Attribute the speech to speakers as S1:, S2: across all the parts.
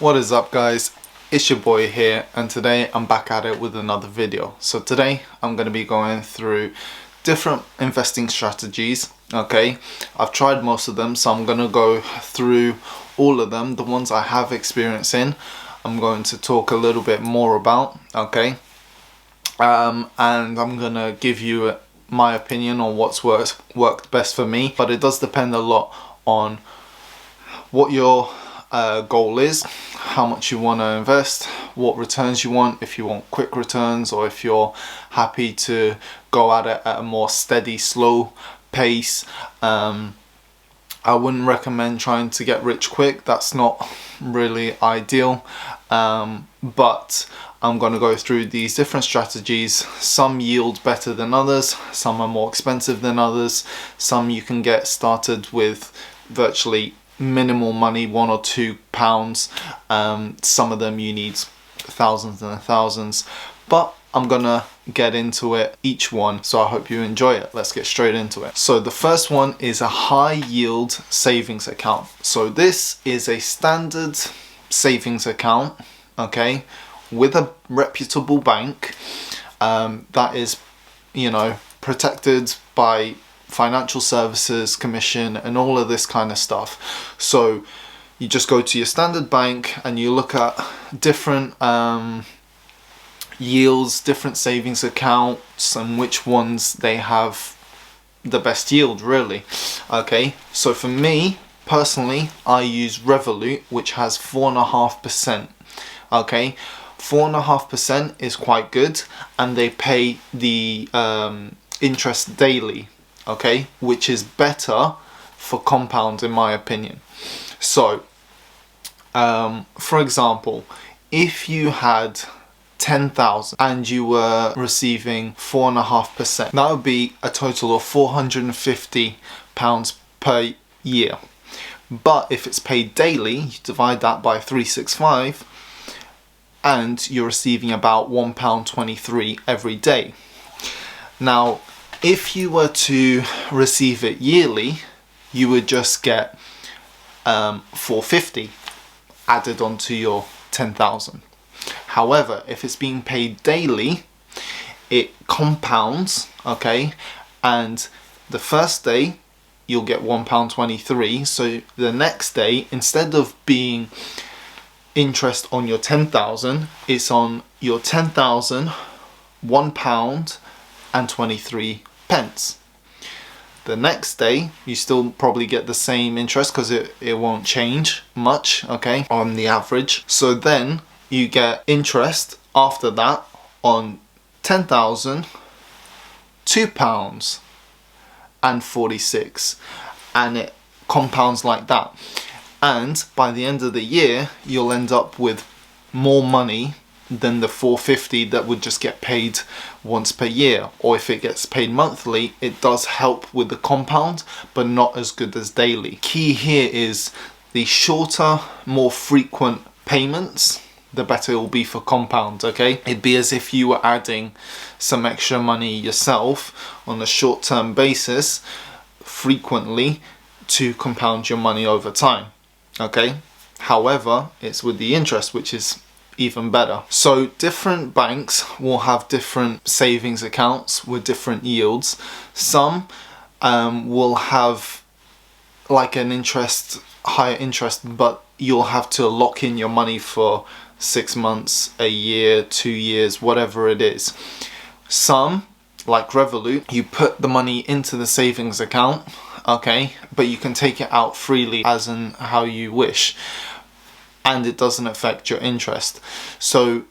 S1: What is up, guys? It's your boy here, and today I'm back at it with another video. So today I'm going to be going through different investing strategies. Okay, I've tried most of them, so I'm going to go through all of them. The ones I have experience in, I'm going to talk a little bit more about. Okay, and I'm going to give you my opinion on what's worked best for me, but it does depend a lot on what your goal is, how much you want to invest, what returns you want, if you want quick returns or if you're happy to go at it at a more steady, slow pace. I wouldn't recommend trying to get rich quick. That's not really ideal, but I'm going to go through these different strategies. Some yield better than others, some are more expensive than others, some you can get started with virtually minimal money, £1 or £2. Some of them you need thousands and thousands, but I'm gonna get into it, each one, so I hope you enjoy it. Let's get straight into it. So the first one is a high yield savings account. So this is a standard savings account, okay, with a reputable bank that is, you know, protected by Financial Services Commission and all of this kind of stuff. So you just go to your standard bank and you look at different yields, different savings accounts, and which ones they have the best yield, really. Okay, so for me personally, I use Revolut, which has 4.5%. okay, 4.5% is quite good, and they pay the interest daily, okay, which is better for compound in my opinion. So for example, if you had 10,000 and you were receiving 4.5%, that would be a total of £450 per year. But if it's paid daily, you divide that by 365 and you're receiving about £1.23 every day. Now if you were to receive it yearly, you would just get £450 added onto your 10,000. However, if it's being paid daily, it compounds, okay, and the first day you'll get £1.23, so the next day, instead of being interest on your 10,000, it's on your 10,000 £1.23. The next day you still probably get the same interest because it won't change much, okay, on the average. So then you get interest after that on 10,000 £2.46, and it compounds like that. And by the end of the year you'll end up with more money than the 450 that would just get paid once per year. Or if it gets paid monthly, it does help with the compound, but not as good as daily. Key here is the shorter, more frequent payments, the better it will be for compound, okay? It'd be as if you were adding some extra money yourself on a short-term basis frequently to compound your money over time, okay? However, it's with the interest, which is even better. So different banks will have different savings accounts with different yields. Some will have like an higher interest, but you'll have to lock in your money for 6 months, a year, 2 years, whatever it is. Some, like Revolut, you put the money into the savings account, okay, but you can take it out freely as and how you wish, and it doesn't affect your interest. So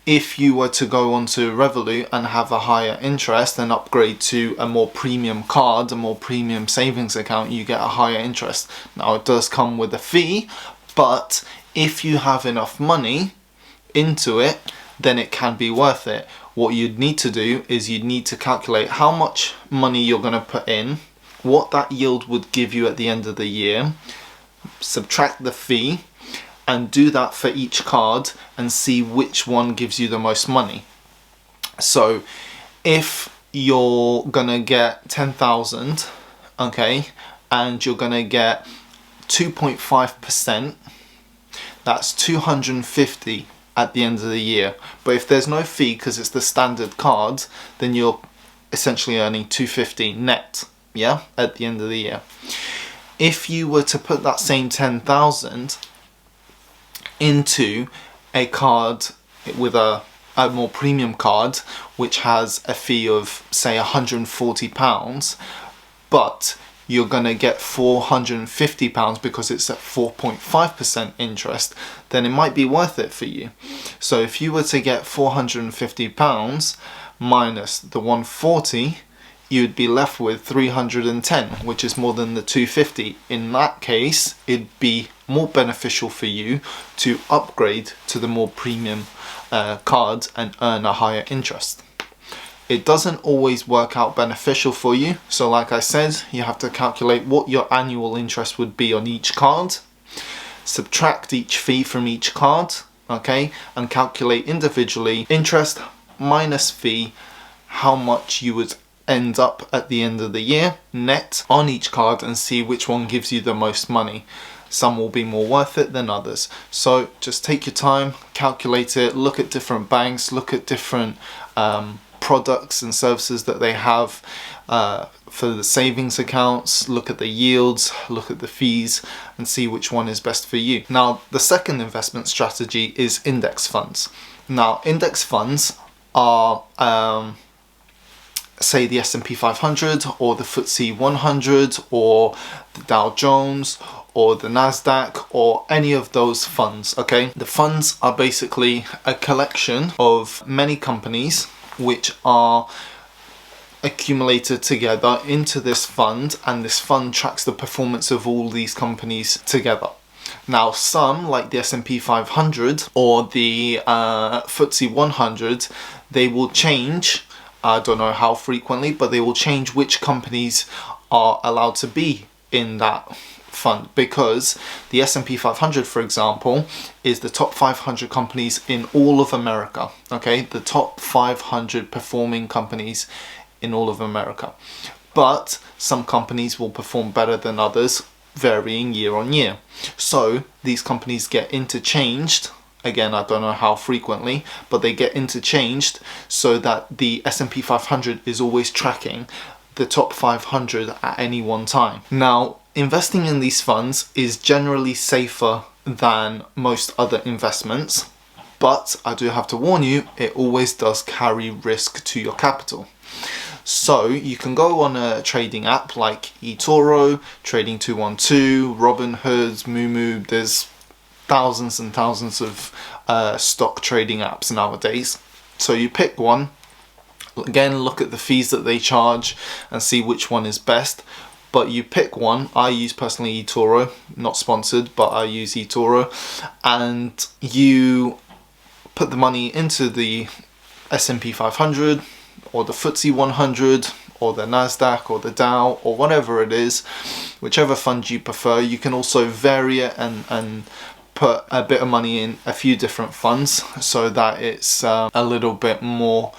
S1: if you were to go onto Revolut and have a higher interest and upgrade to a more premium card, a more premium savings account, you get a higher interest. Now it does come with a fee, but if you have enough money into it, then it can be worth it. What you'd need to do is you'd need to calculate how much money you're going to put in, what that yield would give you at the end of the year, subtract the fee, and do that for each card and see which one gives you the most money. So if you're gonna get 10,000, okay, and you're gonna get 2.5%, that's 250 at the end of the year. But if there's no fee because it's the standard card, then you're essentially earning 250 net, yeah, at the end of the year. If you were to put that same 10,000 into a card with a more premium card, which has a fee of say £140, but you're going to get £450 because it's at 4.5% interest, then it might be worth it for you. So if you were to get £450 minus the 140, you'd be left with 310, which is more than the 250. In that case, it'd be more beneficial for you to upgrade to the more premium card and earn a higher interest. It doesn't always work out beneficial for you, so like I said, you have to calculate what your annual interest would be on each card, subtract each fee from each card, okay, and calculate individually interest minus fee, how much you would end up at the end of the year net on each card, and see which one gives you the most money. Some will be more worth it than others. So just take your time, calculate it, look at different banks, look at different products and services that they have for the savings accounts, look at the yields, look at the fees, and see which one is best for you. Now, the second investment strategy is index funds. Now, index funds are say the S&P 500 or the FTSE 100 or the Dow Jones or the Nasdaq or any of those funds, okay? The funds are basically a collection of many companies which are accumulated together into this fund, and this fund tracks the performance of all these companies together. Now, some, like the S&P 500 or the FTSE 100, they will change, I don't know how frequently, but they will change which companies are allowed to be in that fund, because the S&P 500, for example, is the top 500 companies in all of America, okay? The top 500 performing companies in all of America. But some companies will perform better than others, varying year on year. So these companies get interchanged. Again, I don't know how frequently, but they get interchanged so that the S&P 500 is always tracking the top 500 at any one time. Now, investing in these funds is generally safer than most other investments, but I do have to warn you, it always does carry risk to your capital. So you can go on a trading app like eToro, Trading 212, Robinhood, Moomoo. There's thousands and thousands of stock trading apps nowadays. So you pick one. Again, look at the fees that they charge and see which one is best. But you pick one. I use personally eToro, not sponsored, but I use eToro. And you put the money into the S&P 500 or the FTSE 100 or the Nasdaq or the Dow or whatever it is, whichever fund you prefer. You can also vary it and put a bit of money in a few different funds so that it's a little bit more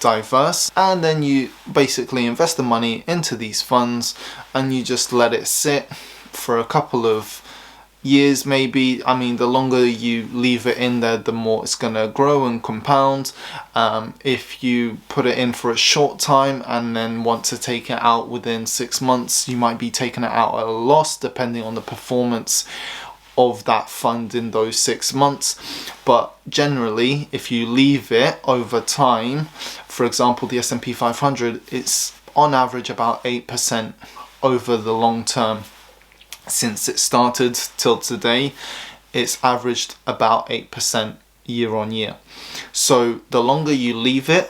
S1: diverse, and then you basically invest the money into these funds and you just let it sit for a couple of years maybe. I mean, the longer you leave it in there, the more it's gonna grow and compound. If you put it in for a short time and then want to take it out within 6 months, you might be taking it out at a loss depending on the performance of that fund in those 6 months. But generally, if you leave it over time, for example, the S&P 500, it's on average about 8% over the long term. Since it started till today, it's averaged about 8% year on year. So the longer you leave it,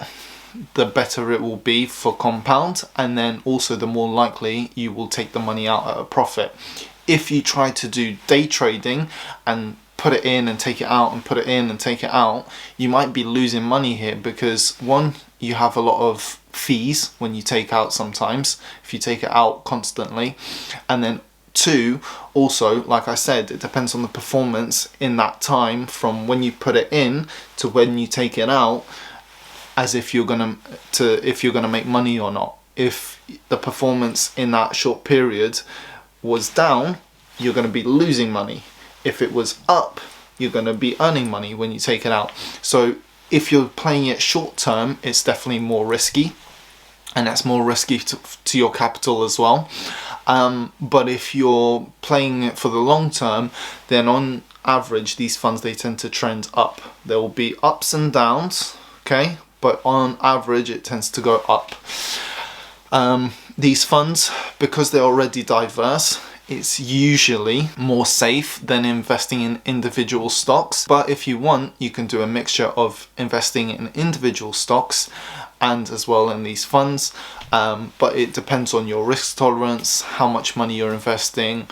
S1: the better it will be for compound, and then also the more likely you will take the money out at a profit. If you try to do day trading and put it in and take it out and put it in and take it out, you might be losing money here, because one, you have a lot of fees when you take out sometimes, if you take it out constantly, and then two, also, like I said, it depends on the performance in that time from when you put it in to when you take it out, as if you're gonna make money or not. If the performance in that short period was down, you're going to be losing money. If it was up, you're going to be earning money when you take it out. So if you're playing it short term, it's definitely more risky, and that's more risky to your capital as well. But if you're playing it for the long term, then on average these funds, they tend to trend up. There will be ups and downs, okay, but on average it tends to go up. These funds, because they're already diverse, it's usually more safe than investing in individual stocks. But if you want, you can do a mixture of investing in individual stocks and as well in these funds. But it depends on your risk tolerance, how much money you're investing,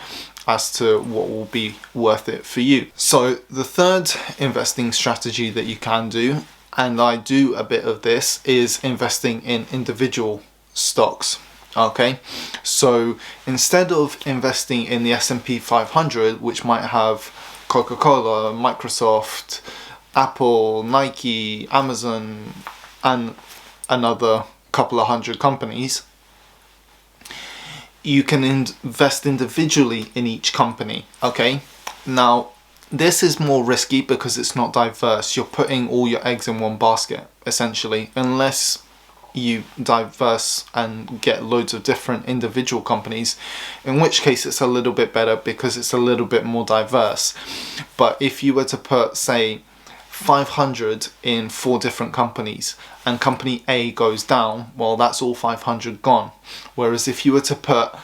S1: as to what will be worth it for you. So the third investing strategy that you can do, and I do a bit of this, is investing in individual stocks. Okay, so instead of investing in the S&P 500, which might have Coca-Cola, Microsoft, Apple, Nike, Amazon, and another couple of hundred companies, you can invest individually in each company. Okay, now this is more risky because it's not diverse. You're putting all your eggs in one basket, essentially, unless you diverse and get loads of different individual companies, in which case it's a little bit better because it's a little bit more diverse. But if you were to put, say, 500 in 4 different companies and company A goes down, well, that's all 500 gone. Whereas if you were to put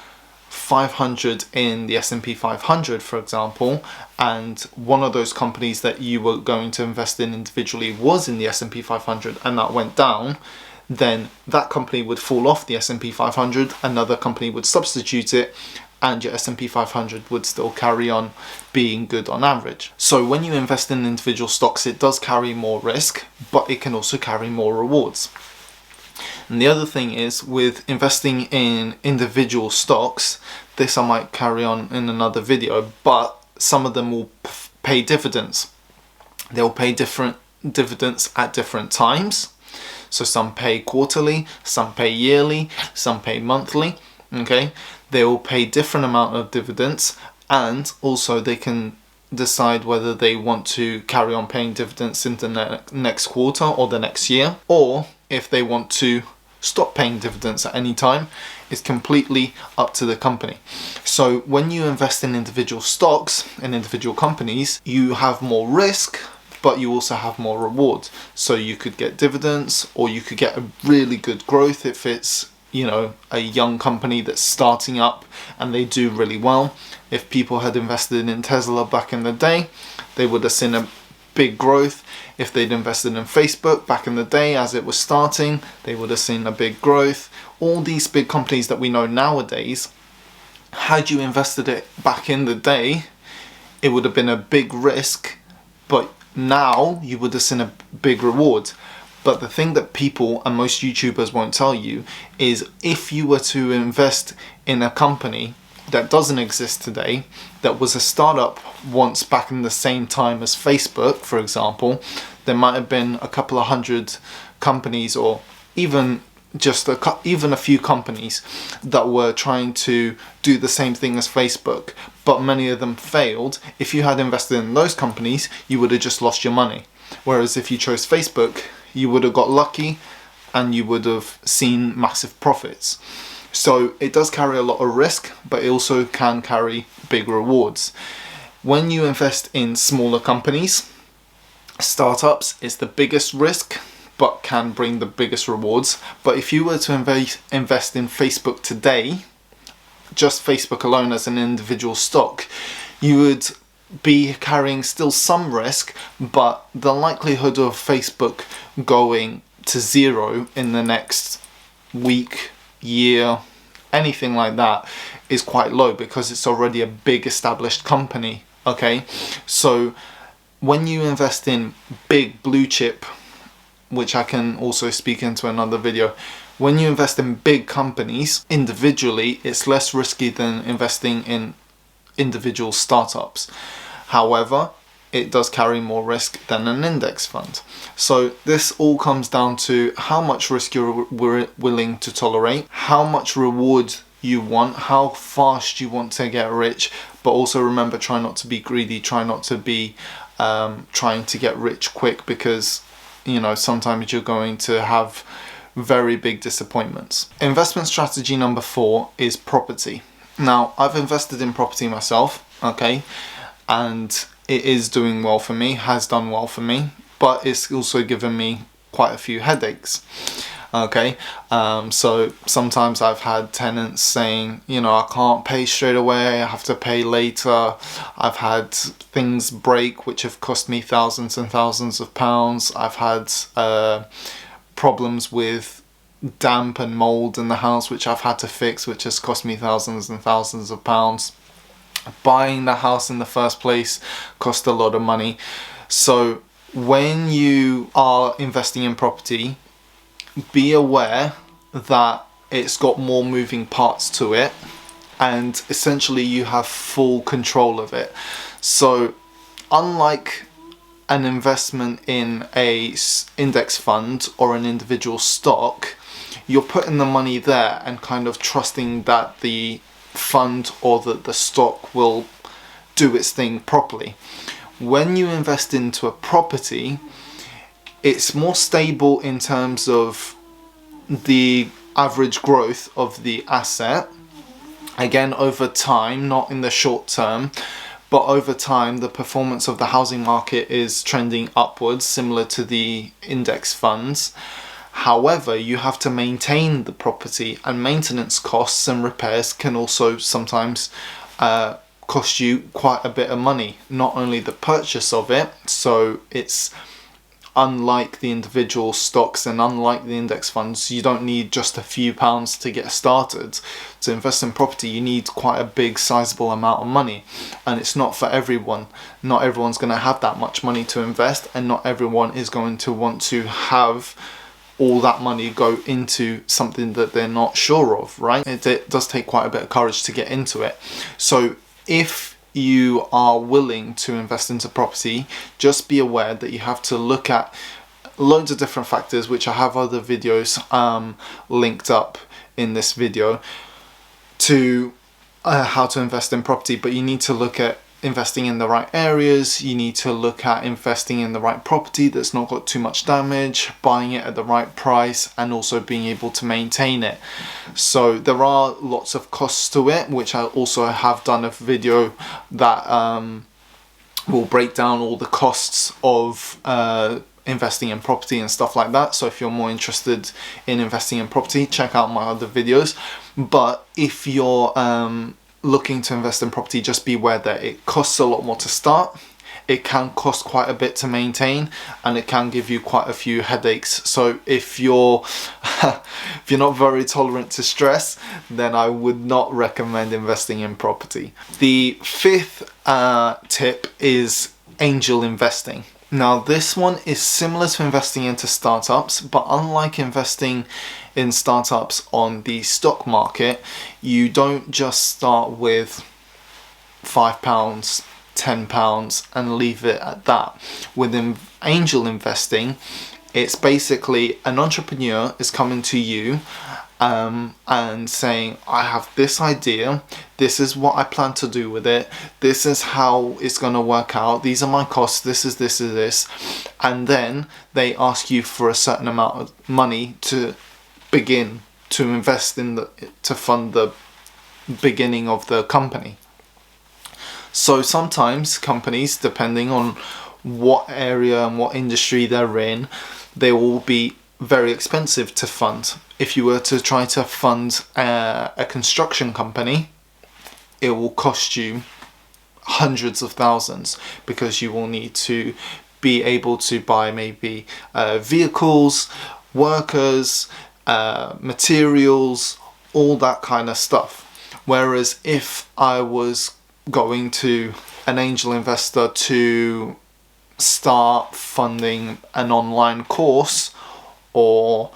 S1: 500 in the S&P 500, for example, and one of those companies that you were going to invest in individually was in the S&P 500 and that went down, then that company would fall off the S&P 500, another company would substitute it, and your S&P 500 would still carry on being good on average. So when you invest in individual stocks, it does carry more risk, but it can also carry more rewards. And the other thing is, with investing in individual stocks, this I might carry on in another video, but some of them will pay dividends. They'll pay different dividends at different times. So some pay quarterly, some pay yearly, some pay monthly. Okay, they will pay different amount of dividends, and also they can decide whether they want to carry on paying dividends in the next quarter or the next year, or if they want to stop paying dividends at any time. It's completely up to the company. So when you invest in individual stocks and individual companies, you have more risk, but you also have more reward. So you could get dividends, or you could get a really good growth if it's, you know, a young company that's starting up and they do really well. If people had invested in Tesla back in the day, they would have seen a big growth. If they'd invested in Facebook back in the day as it was starting, they would have seen a big growth. All these big companies that we know nowadays, had you invested it back in the day, it would have been a big risk, but now you would have seen a big reward. But the thing that people and most YouTubers won't tell you is, if you were to invest in a company that doesn't exist today, that was a startup once back in the same time as Facebook, for example, there might have been a couple of hundred companies, or even just even a few companies that were trying to do the same thing as Facebook, but many of them failed. If you had invested in those companies, you would have just lost your money. Whereas if you chose Facebook, you would have got lucky and you would have seen massive profits. So it does carry a lot of risk, but it also can carry big rewards. When you invest in smaller companies, startups, it's the biggest risk, but can bring the biggest rewards. But if you were to invest in Facebook today, just Facebook alone as an individual stock, you would be carrying still some risk, but the likelihood of Facebook going to zero in the next week, year, anything like that is quite low, because it's already a big established company. Okay, so when you invest in big blue chip, which I can also speak into another video, when you invest in big companies individually, it's less risky than investing in individual startups. However, it does carry more risk than an index fund. So this all comes down to how much risk you're willing to tolerate, how much reward you want, how fast you want to get rich, but also remember, try not to be greedy, try not to be trying to get rich quick, because you know sometimes you're going to have very big disappointments. Investment strategy number 4 is property. Now, I've invested in property myself, okay, and it is doing well for me, has done well for me, but it's also given me quite a few headaches. Okay, so sometimes I've had tenants saying, you know, I can't pay straight away, I have to pay later. I've had things break which have cost me thousands and thousands of pounds. I've had problems with damp and mold in the house which I've had to fix, which has cost me thousands and thousands of pounds. Buying the house in the first place cost a lot of money. So when you are investing in property, be aware that it's got more moving parts to it, and essentially you have full control of it. So unlike an investment in a index fund or an individual stock, you're putting the money there and kind of trusting that the fund or that the stock will do its thing properly. When you invest into a property, it's more stable in terms of the average growth of the asset. Again, over time, not in the short term, but over time, the performance of the housing market is trending upwards, similar to the index funds. However, you have to maintain the property, and maintenance costs and repairs can also sometimes cost you quite a bit of money. Not only the purchase of it, so it's unlike the individual stocks and unlike the index funds, you don't need just a few pounds to get started. To invest in property, you need quite a big sizable amount of money, and it's not for everyone. Not everyone's going to have that much money to invest, and not everyone is going to want to have all that money go into something that they're not sure of, right? It does take quite a bit of courage to get into it. So if you are willing to invest into property, just be aware that you have to look at loads of different factors, which I have other videos linked up in this video to how to invest in property. But you need to look at investing in the right areas, you need to look at investing in the right property that's not got too much damage, buying it at the right price, and also being able to maintain it. So there are lots of costs to it, which I also have done a video that will break down all the costs of investing in property and stuff like that. So if you're more interested in investing in property, check out my other videos. But if you're looking to invest in property, just be aware that it costs a lot more to start, it can cost quite a bit to maintain, and it can give you quite a few headaches. So if you're if you're not very tolerant to stress, then I would not recommend investing in property. The 5th tip is angel investing. Now this one is similar to investing into startups, but unlike investing in startups on the stock market, you don't just start with £5, £10 and leave it at that. With angel investing, it's basically an entrepreneur is coming to you and saying, I have this idea, this is what I plan to do with it, this is how it's going to work out, these are my costs, this is this, and then they ask you for a certain amount of money to begin to invest in to fund the beginning of the company. So sometimes companies, depending on what area and what industry they're in, they will be very expensive to fund. If you were to try to fund a construction company, it will cost you hundreds of thousands, because you will need to be able to buy maybe vehicles, workers, materials, all that kind of stuff. Whereas if I was going to an angel investor to start funding an online course or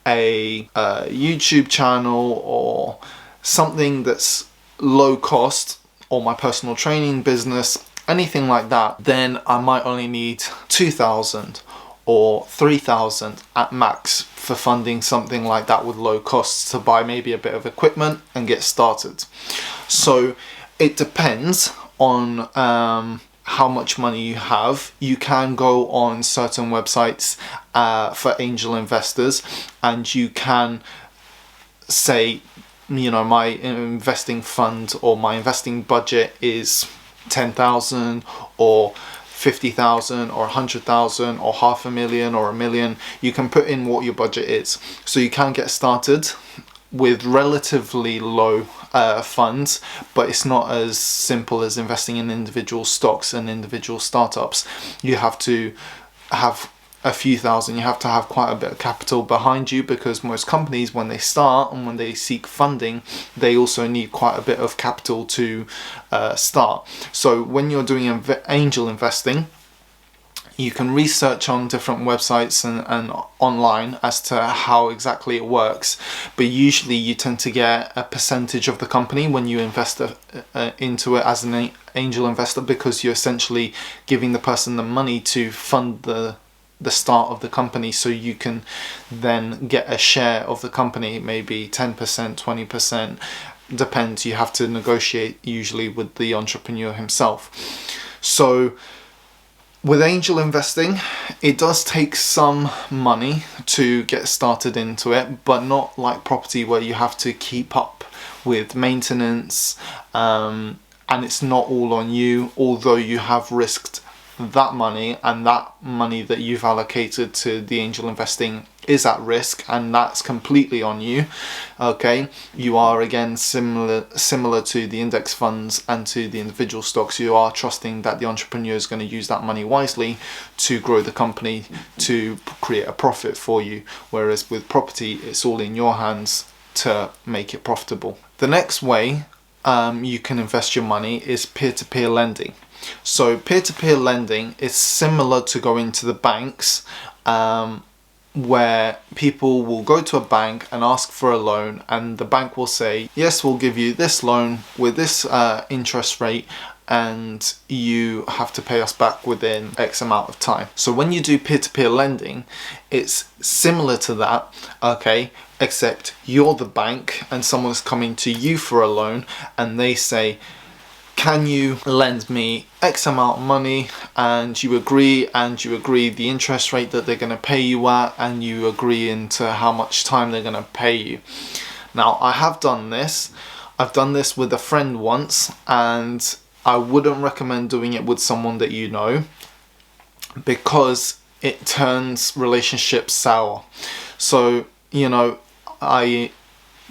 S1: a YouTube channel or something that's low cost, or my personal training business, anything like that, then I might only need 2,000 or 3,000 at max for funding something like that with low costs, to buy maybe a bit of equipment and get started. So it depends on how much money you have, you can go on certain websites for angel investors, and you can say, my investing fund or my investing budget is 10,000 or 50,000 or 100,000 or 500,000 or 1,000,000. You can put in what your budget is, so you can get started with relatively low funds, but it's not as simple as investing in individual stocks and individual startups. You have to have a few thousand, you have to have quite a bit of capital behind you, because most companies, when they start and when they seek funding, they also need quite a bit of capital to start. So when you're doing angel investing, you can research on different websites and online as to how exactly it works, but usually you tend to get a percentage of the company when you invest into it as an angel investor, because you're essentially giving the person the money to fund the start of the company, so you can then get a share of the company, maybe 10%, 20%, depends. You have to negotiate usually with the entrepreneur himself. So with angel investing, it does take some money to get started into it, but not like property where you have to keep up with maintenance, and it's not all on you, although you have risked that money, and that money that you've allocated to the angel investing is at risk, and that's completely on you. Okay, you are again similar to the index funds and to the individual stocks. You are trusting that the entrepreneur is going to use that money wisely to grow the company, to create a profit for you, whereas with property, it's all in your hands to make it profitable. The next way you can invest your money is peer-to-peer lending. So peer-to-peer lending is similar to going to the banks, where people will go to a bank and ask for a loan, and the bank will say, yes, we'll give you this loan with this interest rate, and you have to pay us back within X amount of time. So when you do peer-to-peer lending, it's similar to that, okay, except you're the bank and someone's coming to you for a loan, and they say, can you lend me X amount of money, and you agree the interest rate that they're going to pay you at, and you agree into how much time they're going to pay you. Now, I have done this. I've done this with a friend once, and I wouldn't recommend doing it with someone that you know, because it turns relationships sour. So, I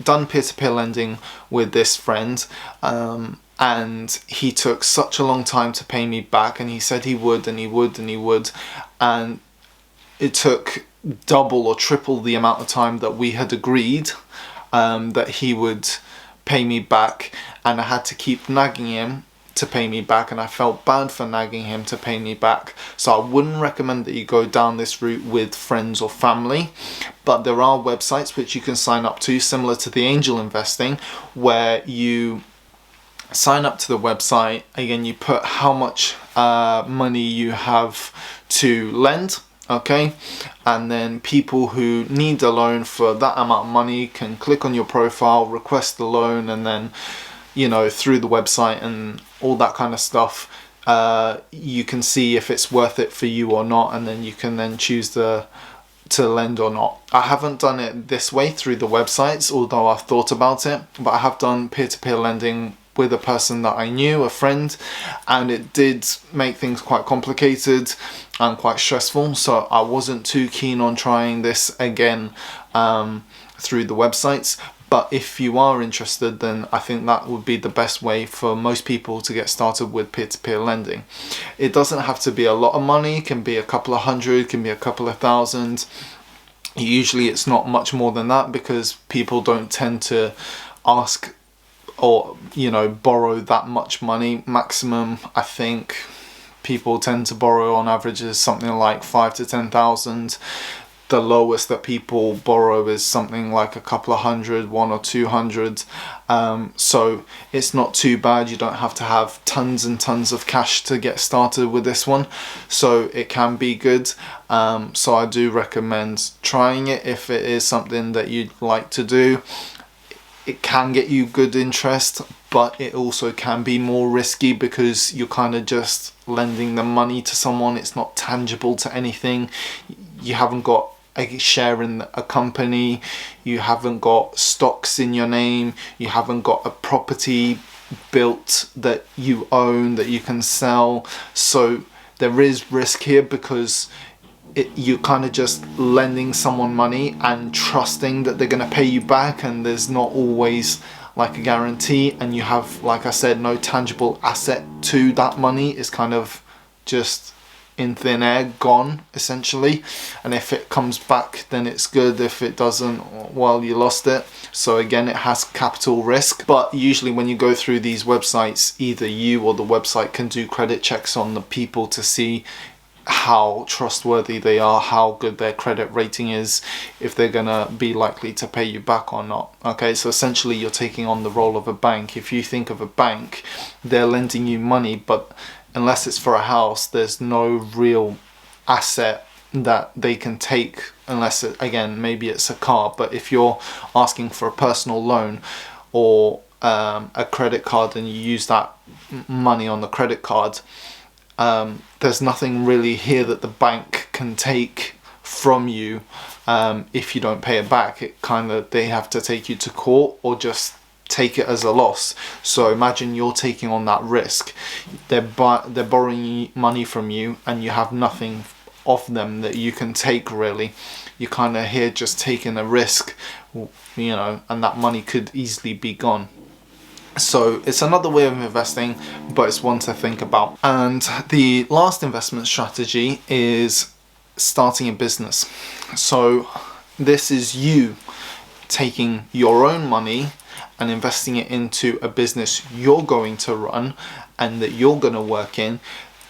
S1: done peer-to-peer lending with this friend, and he took such a long time to pay me back, and he said he would, and it took double or triple the amount of time that we had agreed that he would pay me back, and I had to keep nagging him to pay me back, and I felt bad for nagging him to pay me back. So I wouldn't recommend that you go down this route with friends or family, but there are websites which you can sign up to, similar to the angel investing, where you sign up to the website. Again, you put how much money you have to lend, okay, and then people who need a loan for that amount of money can click on your profile, request the loan, and then through the website and all that kind of stuff, you can see if it's worth it for you or not, and then you can then choose to lend or not. I haven't done it this way through the websites, although I've thought about it, but I have done peer-to-peer lending with a person that I knew, a friend, and it did make things quite complicated and quite stressful, so I wasn't too keen on trying this again through the websites. But if you are interested, then I think that would be the best way for most people to get started with peer-to-peer lending. It doesn't have to be a lot of money. It can be a couple of hundred, it can be a couple of thousand. Usually it's not much more than that, because people don't tend to ask or borrow that much money. Maximum, I think people tend to borrow on average is something like 5,000 to 10,000. The lowest that people borrow is something like a couple of hundred, 100 or 200. So it's not too bad. You don't have to have tons and tons of cash to get started with this one. So it can be good. So I do recommend trying it if it is something that you'd like to do. it can get you good interest, but it also can be more risky because you're kind of just lending the money to someone. It's not tangible to anything. You haven't got a share in a company, you haven't got stocks in your name, you haven't got a property built that you own that you can sell. So there is risk here because you're kind of just lending someone money and trusting that they're going to pay you back, and there's not always like a guarantee, and you have, like I said, no tangible asset to that money. It's kind of just in thin air, gone essentially, and if it comes back then it's good, if it doesn't, well, you lost it. So again, it has capital risk, but usually when you go through these websites, either you or the website can do credit checks on the people to see how trustworthy they are, how good their credit rating is, if they're gonna be likely to pay you back or not. Okay, so essentially you're taking on the role of a bank. If you think of a bank, they're lending you money, but unless it's for a house, there's no real asset that they can take, unless again, maybe it's a car. But if you're asking for a personal loan or a credit card and you use that money on the credit card, there's nothing really here that the bank can take from you if you don't pay it back. It kind of, they have to take you to court or just take it as a loss. So imagine you're taking on that risk. They're borrowing money from you and you have nothing of them that you can take really. You're kind of here just taking a risk, you know, and that money could easily be gone. So it's another way of investing, but it's one to think about. And the last investment strategy is starting a business. So this is you taking your own money and investing it into a business you're going to run and that you're going to work in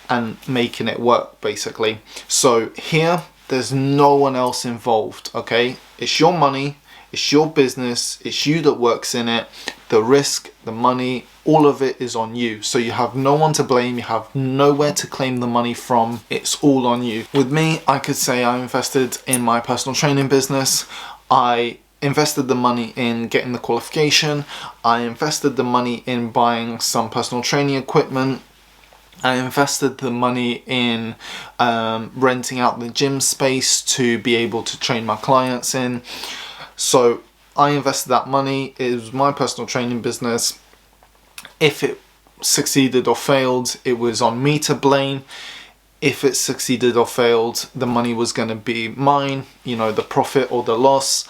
S1: and making it work basically. So here there's no one else involved, okay? It's your money, it's your business, it's you that works in it. The risk, the money, all of it is on you. So you have no one to blame, you have nowhere to claim the money from, it's all on you. With me, I could say I invested in my personal training business. I invested the money in getting the qualification. I invested the money in buying some personal training equipment. I invested the money in renting out the gym space to be able to train my clients in. So I invested that money. It was my personal training business. If it succeeded or failed, it was on me to blame. If it succeeded or failed, the money was going to be mine, you know, the profit or the loss.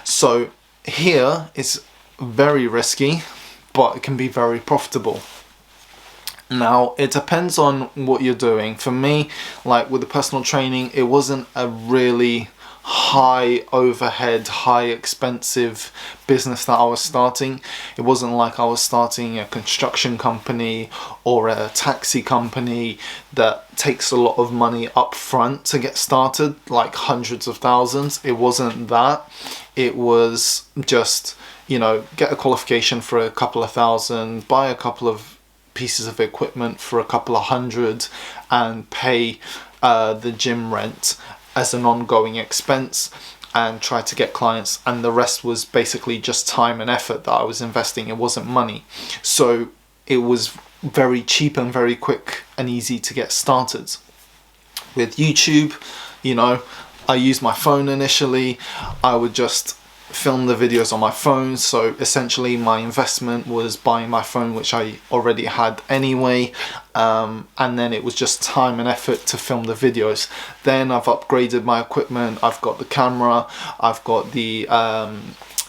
S1: So here it's very risky, but it can be very profitable. Now, it depends on what you're doing. For me, like with the personal training, it wasn't a really high overhead, high expensive business that I was starting. It wasn't like I was starting a construction company or a taxi company that takes a lot of money up front to get started, like hundreds of thousands. It wasn't that. It was just, you know, get a qualification for a couple of thousand, buy a couple of pieces of equipment for a couple of hundred, and pay the gym rent as an ongoing expense and try to get clients, and the rest was basically just time and effort that I was investing. It wasn't money. So it was very cheap and very quick and easy to get started. With YouTube, you know, I used my phone initially. I would just film the videos on my phone. So essentially my investment was buying my phone, which I already had anyway, and then it was just time and effort to film the videos. Then I've upgraded my equipment. I've got the camera, I've got the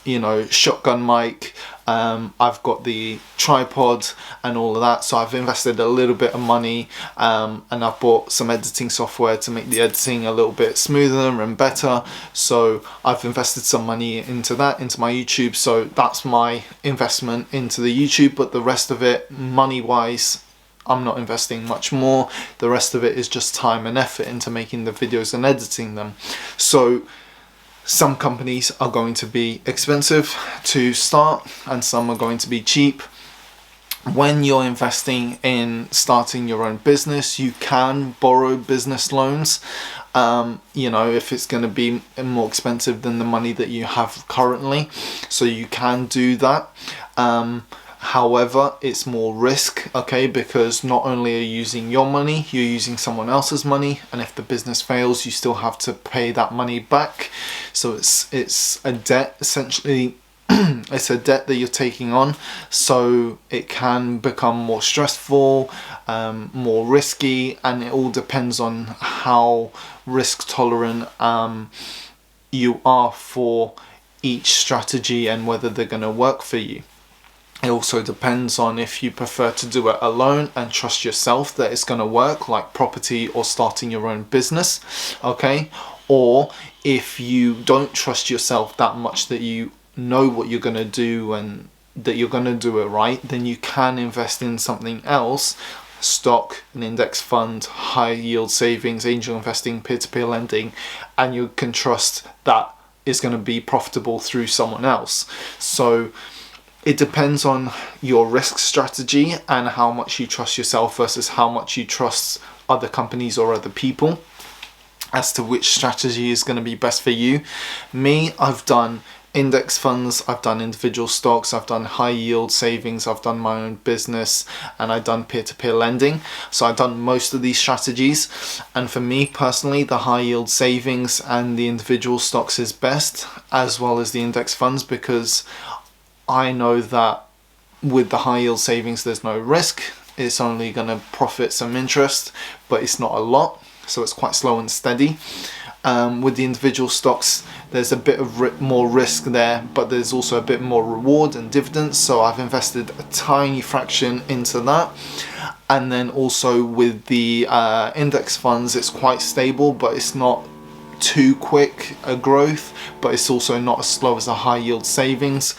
S1: you know, shotgun mic, I've got the tripod and all of that. So I've invested a little bit of money, and I've bought some editing software to make the editing a little bit smoother and better. So I've invested some money into that, into my YouTube. So that's my investment into the YouTube, but the rest of it, money wise, I'm not investing much more. The rest of it is just time and effort into making the videos and editing them. So some companies are going to be expensive to start and some are going to be cheap. When you're investing in starting your own business, you can borrow business loans. you know, if it's going to be more expensive than the money that you have currently. So you can do that. However, it's more risk, okay, because not only are you using your money, you're using someone else's money, and if the business fails, you still have to pay that money back. So it's a debt, essentially. It's a debt that you're taking on, so it can become more stressful, more risky, and it all depends on how risk tolerant you are for each strategy and whether they're going to work for you. It also depends on if you prefer to do it alone and trust yourself that it's going to work, like property or starting your own business, okay? Or if you don't trust yourself that much that you know what you're going to do and that you're going to do it right, then you can invest in something else: stock, an index fund, high yield savings, angel investing, peer-to-peer lending, and you can trust that it's going to be profitable through someone else. So it depends on your risk strategy and how much you trust yourself versus how much you trust other companies or other people as to which strategy is going to be best for you. Me, I've done index funds, I've done individual stocks, I've done high yield savings, I've done my own business, and I've done peer-to-peer lending. So I've done most of these strategies, and for me personally, the high yield savings and the individual stocks is best, as well as the index funds, because I know that with the high yield savings there's no risk. It's only going to profit some interest, but it's not a lot, so it's quite slow and steady. With the individual stocks, there's a bit of more risk there, but there's also a bit more reward and dividends, so I've invested a tiny fraction into that. And then also with the index funds, it's quite stable, but it's not too quick a growth, but it's also not as slow as the high yield savings,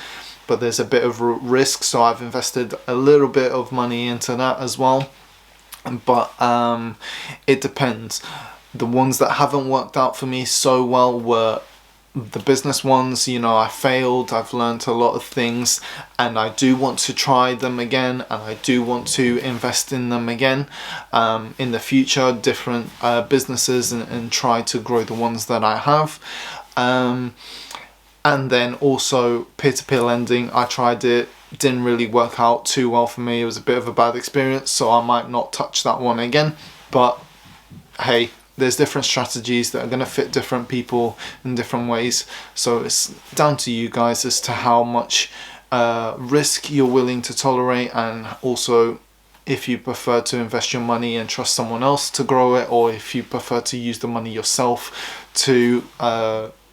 S1: but there's a bit of risk, so I've invested a little bit of money into that as well. But it depends. The ones that haven't worked out for me so well were the business ones. You know, I failed, I've learned a lot of things, and I do want to try them again, and I do want to invest in them again in the future, different businesses, and try to grow the ones that I have. And then also peer-to-peer lending, I tried it, didn't really work out too well for me. It was a bit of a bad experience, so I might not touch that one again. But hey, there's different strategies that are going to fit different people in different ways, so it's down to you guys as to how much risk you're willing to tolerate, and also if you prefer to invest your money and trust someone else to grow it, or if you prefer to use the money yourself to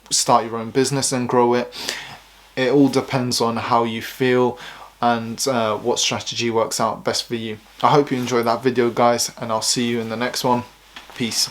S1: start your own business and grow it. It all depends on how you feel and what strategy works out best for you. I hope you enjoyed that video, guys, and I'll see you in the next one. Peace.